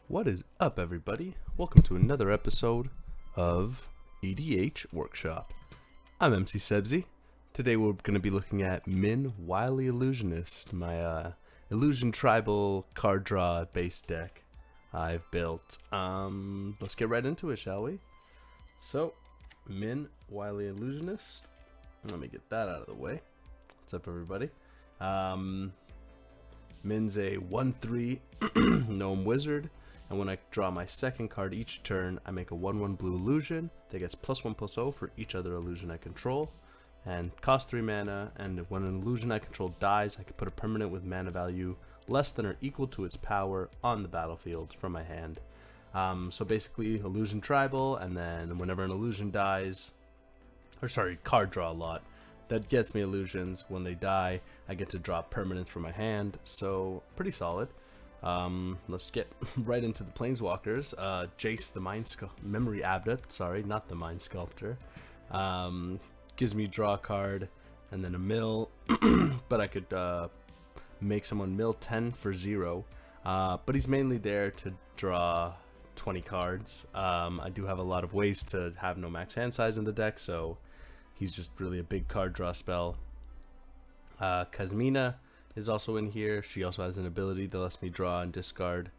What is up, everybody? Welcome to another episode of EDH Workshop. I'm MC Sebzi. Today we're going to be looking at Minn, Wily, Illusionist, my Illusion Tribal card draw based deck I've built. Let's get right into it, shall we? So, Minn, Wily, Illusionist. Let me get that out of the way. What's up, everybody? Minn's a 1/3 gnome wizard. And when I draw my second card each turn, I make a 1/1 blue illusion that gets +1/+0 for each other illusion I control, and costs 3 mana. And when an illusion I control dies, I can put a permanent with mana value less than or equal to its power on the battlefield from my hand. So basically, illusion tribal, and then whenever an illusion dies, card draw a lot. That gets me illusions. When they die, I get to draw permanents from my hand. So pretty solid. Let's get right into the Planeswalkers. Jace, the Memory Abbot, not the Mind Sculptor, gives me draw a card and then a mill, but I could make someone mill 10 for 0, but he's mainly there to draw 20 cards. I do have a lot of ways to have no max hand size in the deck, so he's just really a big card draw spell. Kazmina is also in here. She also has an ability that lets me draw and discard,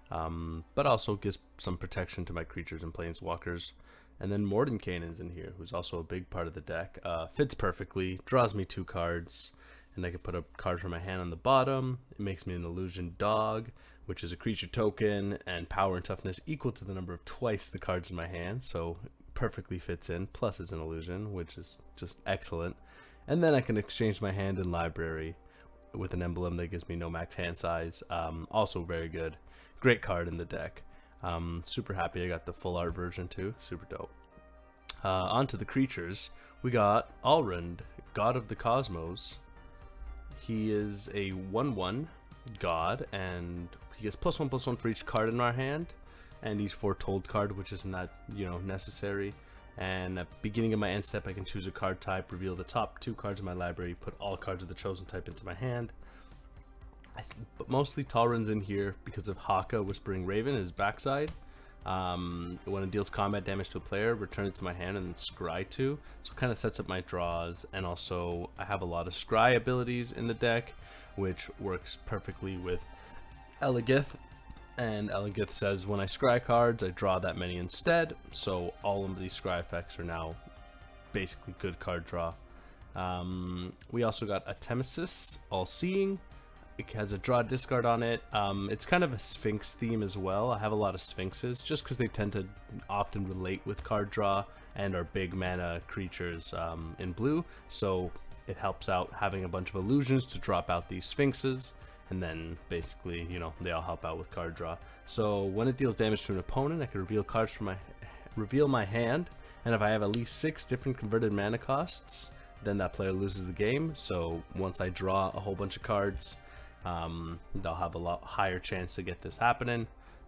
but also gives some protection to my creatures and planeswalkers. And then Mordenkainen's in here, who's also a big part of the deck. Fits perfectly, draws me 2 cards, and I can put a card from my hand on the bottom. It makes me an illusion dog, which is a creature token, and power and toughness equal to the number of twice the cards in my hand, so perfectly fits in. Plus is an illusion, which is just excellent. And then I can exchange my hand in library with an emblem that gives me no max hand size. Also very good. Great card in the deck. Super happy I got the full art version too. Super dope. On to the creatures. We got Alrund, God of the Cosmos. He is a 1/1 god, and he gets +1/+1 for each card in our hand, and each foretold card, which isn't that necessary. And at the beginning of my end step, I can choose a card type, reveal the top 2 cards of my library, put all cards of the chosen type into my hand. But mostly Talrun's in here because of Haka, Whispering Raven, his backside. When it deals combat damage to a player, return it to my hand and then scry 2. So it kind of sets up my draws, and also I have a lot of scry abilities in the deck, which works perfectly with Elegith. And Elegith says when I scry cards, I draw that many instead. So all of these scry effects are now basically good card draw. We also got Atemesis, All-Seeing. It has a draw discard on it. It's kind of a Sphinx theme as well. I have a lot of Sphinxes just because they tend to often relate with card draw and are big mana creatures in blue. So it helps out having a bunch of illusions to drop out these Sphinxes. And then basically, they all help out with card draw. So when it deals damage to an opponent, I can reveal cards from my hand. And if I have at least 6 different converted mana costs, then that player loses the game. So once I draw a whole bunch of cards, they'll have a lot higher chance to get this happening.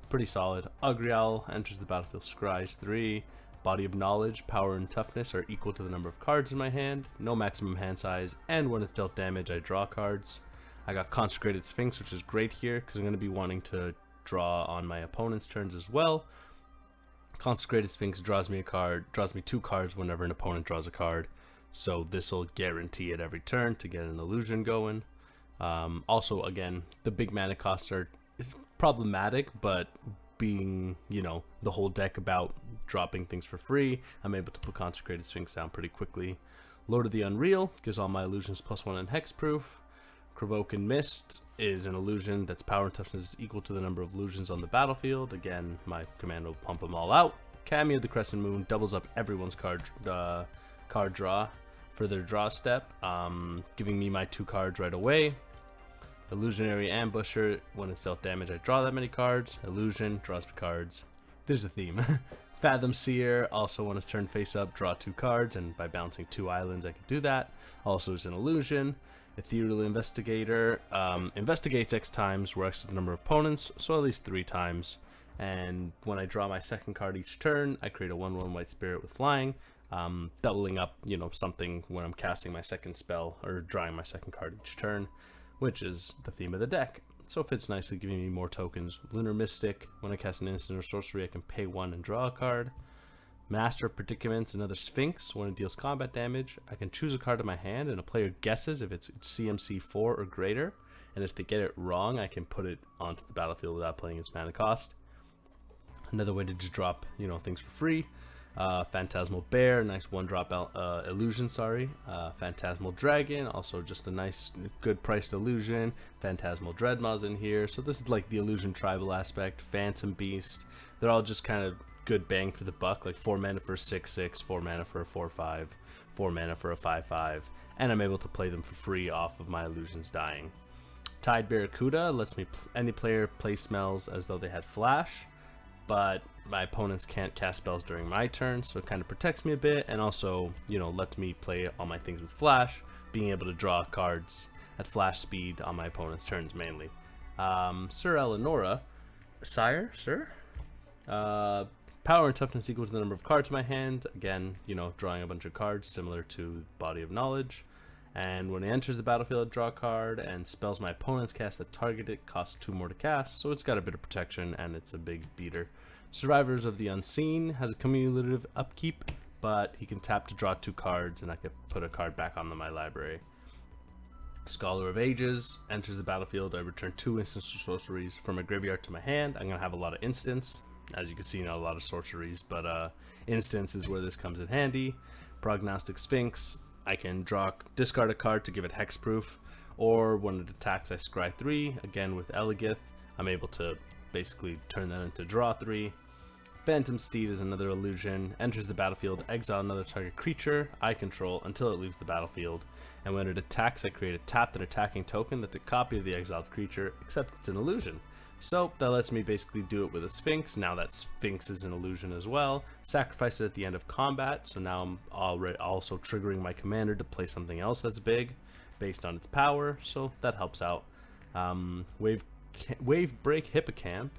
Pretty solid. Ugriel enters the battlefield, scries 3. Body of Knowledge, power and toughness are equal to the number of cards in my hand. No maximum hand size. And when it's dealt damage, I draw cards. I got Consecrated Sphinx, which is great here because I'm going to be wanting to draw on my opponent's turns as well. Consecrated Sphinx draws me a card, draws me 2 cards whenever an opponent draws a card. So this will guarantee it every turn to get an illusion going. Also, again, the big mana costs is problematic, but being, the whole deck about dropping things for free, I'm able to put Consecrated Sphinx down pretty quickly. Lord of the Unreal gives all my illusions +1 and hexproof. Provoke and Mist is an illusion that's power and toughness is equal to the number of illusions on the battlefield. Again, my command will pump them all out. Cameo of the Crescent Moon doubles up everyone's card draw for their draw step, giving me my 2 cards right away. Illusionary Ambusher, when it's dealt damage, I draw that many cards. Illusion, draws cards. There's a theme. Fathom Seer, also when it's turned face up, draw 2 cards, and by bouncing 2 islands, I can do that. Also is an illusion. Ethereal Investigator investigates X times, where X is the number of opponents, so at least 3 times. And when I draw my second card each turn, I create a 1/1 white spirit with flying, doubling up, something when I'm casting my second spell or drawing my second card each turn, which is the theme of the deck. so it fits nicely, giving me more tokens. Lunar Mystic, when I cast an instant or sorcery, I can pay 1 and draw a card. Master of Predicaments, another Sphinx. When it deals combat damage, I can choose a card in my hand, and a player guesses if it's CMC 4 or greater. And if they get it wrong, I can put it onto the battlefield without playing its mana cost. Another way to just drop, things for free. Phantasmal Bear, nice 1-drop illusion, Phantasmal Dragon, also just a nice, good priced illusion. Phantasmal Dreadmaw's in here. So this is like the illusion tribal aspect. Phantom Beast. They're all just kind of good bang for the buck, like 4 mana for a 6/6, 4 mana for a 4/5, 4 mana for a 5/5, and I'm able to play them for free off of my illusions dying. Tide Barracuda lets me any player play spells as though they had flash, but my opponents can't cast spells during my turn, so it kind of protects me a bit, and also, lets me play all my things with flash, being able to draw cards at flash speed on my opponent's turns mainly. Sir Eleonora, Sire, Sir? Power and toughness equals the number of cards in my hand. Again, drawing a bunch of cards similar to Body of Knowledge. And when it enters the battlefield, draw a card, and spells my opponents cast that target it costs 2 more to cast, so it's got a bit of protection, and it's a big beater. Survivors of the Unseen has a cumulative upkeep, but he can tap to draw 2 cards, and I could put a card back onto my library. Scholar of Ages enters the battlefield. I return 2 instants or sorceries from my graveyard to my hand. I'm going to have a lot of instants. As you can see, not a lot of sorceries, but instants is where this comes in handy. Prognostic Sphinx. I can discard a card to give it hexproof, or when it attacks I scry 3. Again with Elegith, I'm able to basically turn that into draw 3. Phantom Steed is another illusion. Enters the battlefield, exile another target creature I control until it leaves the battlefield, and when it attacks I create a tapped and attacking token that's a copy of the exiled creature, except it's an illusion. So that lets me basically do it with a Sphinx. Now that Sphinx is an illusion as well. Sacrifice it at the end of combat, so now I'm already also triggering my commander to play something else that's big based on its power, so that helps out. Wave Break Hippocamp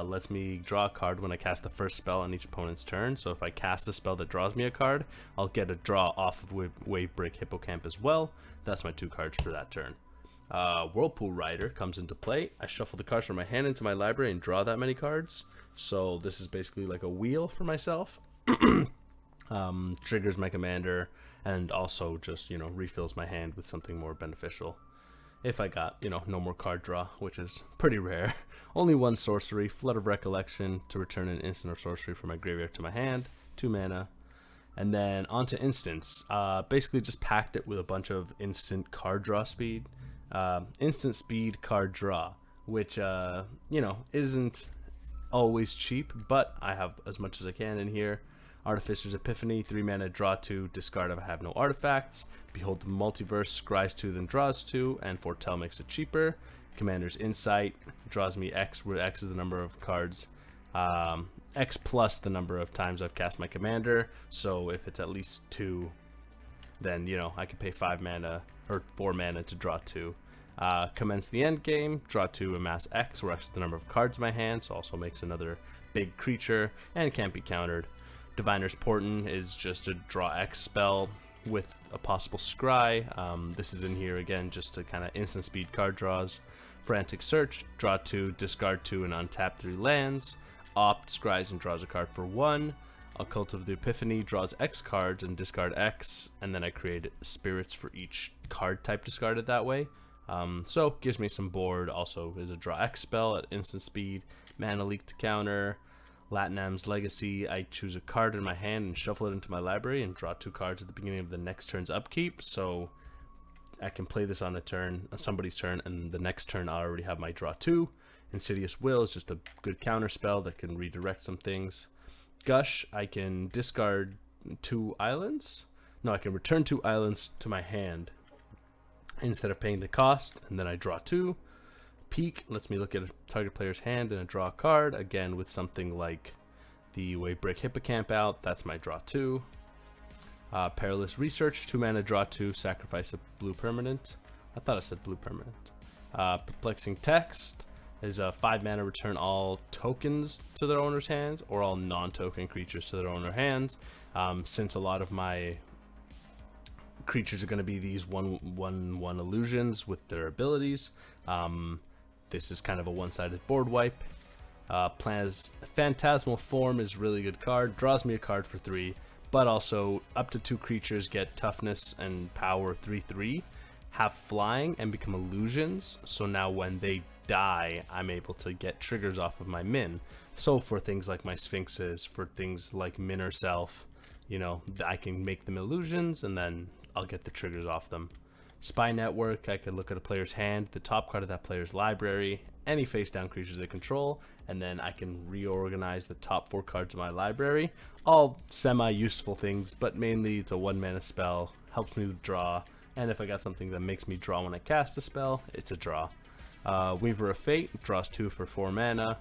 lets me draw a card when I cast the first spell on each opponent's turn, so if I cast a spell that draws me a card, I'll get a draw off of Wave Break Hippocamp as well. That's my 2 cards for that turn. Whirlpool Rider comes into play. I shuffle the cards from my hand into my library and draw that many cards. So this is basically like a wheel for myself. Triggers my commander and also just, refills my hand with something more beneficial. If I got, no more card draw, which is pretty rare. Only 1 sorcery, Flood of Recollection, to return an instant or sorcery from my graveyard to my hand. 2 mana. And then onto instants. Basically just packed it with a bunch of instant card draw speed. Instant speed card draw, which isn't always cheap, but I have as much as I can in here. Artificer's Epiphany, 3 mana, draw 2, discard if I have no artifacts. Behold the Multiverse, scries 2, then draws 2, and Foretell makes it cheaper. Commander's Insight draws me X, where X is the number of cards. X plus the number of times I've cast my commander, so if it's at least 2, then I can pay 5 mana or 4 mana to draw 2. Commence the end game, draw 2, amass X, where X is the number of cards in my hand, so also makes another big creature and can't be countered. Diviner's Portent is just a draw X spell with a possible scry. This is in here again just to kind of instant speed card draws. Frantic Search, draw 2, discard 2, and untap 3 lands. Opt, scries, and draws a card for 1. Occult of the Epiphany draws X cards and discard X, and then I create spirits for each card type discarded that way. So gives me some board. Also is a draw X spell at instant speed. Mana Leak to counter. Latinam's Legacy, I choose a card in my hand and shuffle it into my library and draw 2 cards at the beginning of the next turn's upkeep, so I can play this on somebody's turn, and the next turn I already have my draw 2. Insidious Will is just a good counter spell that can redirect some things. Gush, I can discard 2 islands. No, I can return 2 islands to my hand instead of paying the cost, and then I draw 2. Peak lets me look at a target player's hand and draw a card, again with something like the Wave Break Hippocamp out. That's my draw 2. Perilous Research, 2 mana, draw 2, sacrifice a blue permanent. I thought I said blue permanent. Perplexing Text is a 5 mana, return all tokens to their owner's hands, or all non-token creatures to their owner's hands. Since a lot of my creatures are going to be these 1/1 illusions with their abilities, this is kind of a one-sided board wipe. Phantasmal Form is a really good card, draws me a card for 3, but also up to 2 creatures get toughness and power 3/3, have flying, and become illusions. So now when they die, I'm able to get triggers off of my Minn. So for things like my Sphinxes, for things like Minn herself, you know, I can make them illusions and then I'll get the triggers off them. Spy Network, I can look at a player's hand, the top card of that player's library, any face down creatures they control, and then I can reorganize the top 4 cards of my library. All semi-useful things, but mainly it's a 1-mana spell, helps me with draw, and if I got something that makes me draw when I cast a spell, it's a draw. Weaver of Fate, draws 2 for 4 mana.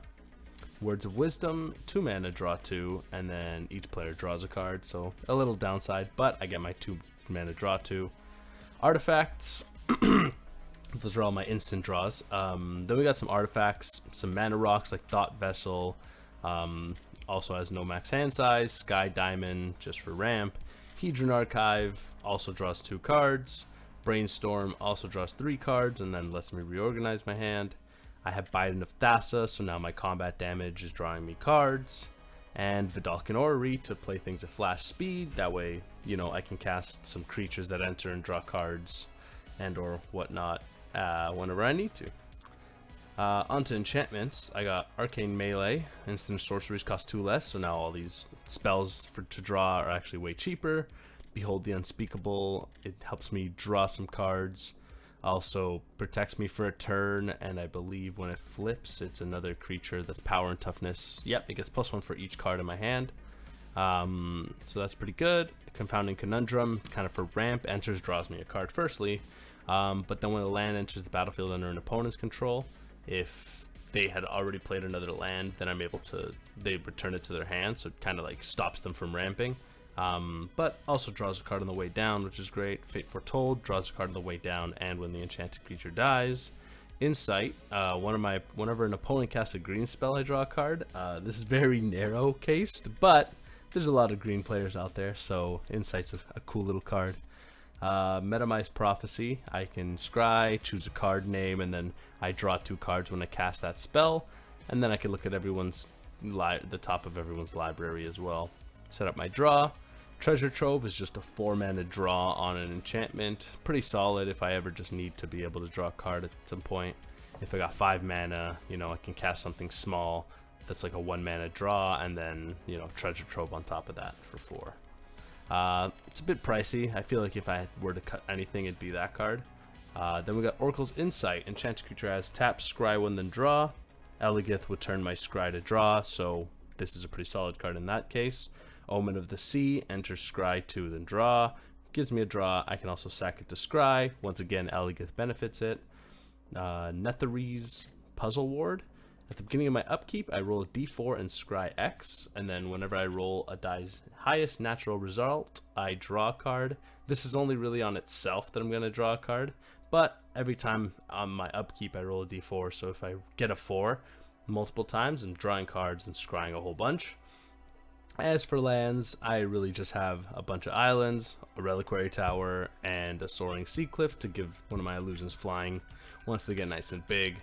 Words of Wisdom, 2 mana, draw 2, and then each player draws a card, so a little downside, but I get my 2 mana draw 2. Artifacts, those are all my instant draws. Then we got some artifacts, some mana rocks like Thought Vessel, also has no max hand size. Sky Diamond, just for ramp. Hedron Archive also draws 2 cards. Brainstorm also draws 3 cards and then lets me reorganize my hand. I have Biden of Thassa, so now my combat damage is drawing me cards. And Vidalcan Orrery to play things at flash speed. That way, you know, I can cast some creatures that enter and draw cards and or whatnot whenever I need to. Onto enchantments, I got Arcane Melee. Instant sorceries cost 2 less, so now all these spells to draw are actually way cheaper. Behold the Unspeakable, it helps me draw some cards. Also protects me for a turn, and I believe when it flips, it's another creature that's power and toughness. Yep, it gets +1 for each card in my hand. So that's pretty good. Confounding Conundrum, kind of for ramp, enters, draws me a card firstly. But then when the land enters the battlefield under an opponent's control, if they had already played another land, then I'm able to, they return it to their hand, so it kind of like stops them from ramping. But also draws a card on the way down, which is great. Fate Foretold, draws a card on the way down and when the enchanted creature dies. Insight, whenever an opponent casts a green spell, I draw a card. This is very narrow cased, but there's a lot of green players out there, so Insight's a cool little card. Metamized Prophecy, I can scry, choose a card name, and then I draw 2 cards when I cast that spell, and then I can look at the top of everyone's library as well. Set up my draw. Treasure Trove is just a 4-mana draw on an enchantment. Pretty solid if I ever just need to be able to draw a card at some point. If I got 5 mana, you know, I can cast something small that's like a 1-mana draw, and then, you know, Treasure Trove on top of that for 4. It's a bit pricey. I feel like if I were to cut anything, it'd be that card. Then we got Oracle's Insight. Enchanted creature has tap, scry 1, then draw. Eligith would turn my scry to draw, so this is a pretty solid card in that case. Omen of the Sea, enters scry 2, then draw. Gives me a draw. I can also sack it to scry. Once again, Eligith benefits it. Netherese Puzzle Ward. At the beginning of my upkeep, I roll a d4 and scry X, and then whenever I roll a die's highest natural result, I draw a card. This is only really on itself that I'm going to draw a card, but every time on my upkeep, I roll a d4, so if I get a 4 multiple times, I'm drawing cards and scrying a whole bunch. As for lands, I really just have a bunch of islands, a reliquary tower, and a soaring sea cliff to give one of my illusions flying once they get nice and big.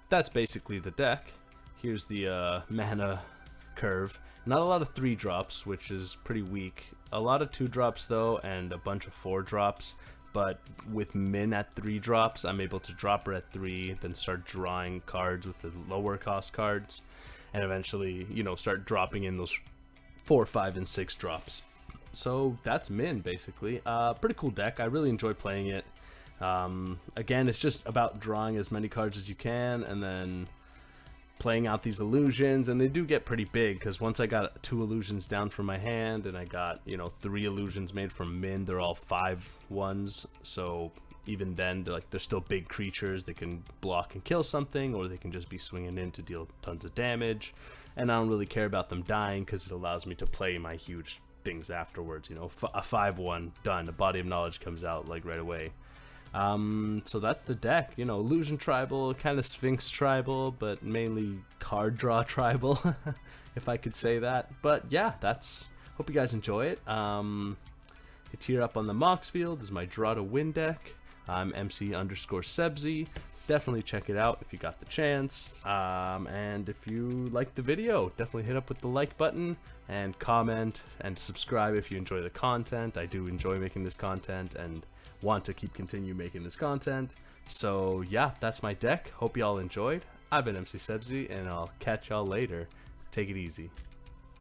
That's basically the deck. Here's the mana curve. Not a lot of 3-drops, which is pretty weak. A lot of 2-drops though, and a bunch of 4-drops. But with Minn at 3-drops, I'm able to drop her at 3, then start drawing cards with the lower cost cards, and eventually, you know, start dropping in those 4, 5, and 6 drops. So that's Minn basically. Pretty cool deck. I really enjoy playing it. Again, it's just about drawing as many cards as you can and then playing out these illusions, and they do get pretty big because once I got 2 illusions down from my hand and I got, you know, 3 illusions made from Minn, they're all 5/1s, so even then they're still big creatures. They can block and kill something, or they can just be swinging in to deal tons of damage, and I don't really care about them dying because it allows me to play my huge things afterwards. You know, a 5/1 done, a Body of Knowledge comes out like right away. So that's the deck. You know, Illusion Tribal, kind of Sphinx Tribal, but mainly card draw tribal, if I could say that. But yeah, hope you guys enjoy it. It's here up on the Mox field. This is my Draw to Win deck. I'm MC_Sebzy. definitely check it out if you got the chance. And if you liked the video, definitely hit up with the like button and comment and subscribe if you enjoy the content. I do enjoy making this content and want to continue making this content. So yeah, that's my deck. Hope y'all enjoyed. I've been MC Sebzy, and I'll catch y'all later. Take it easy.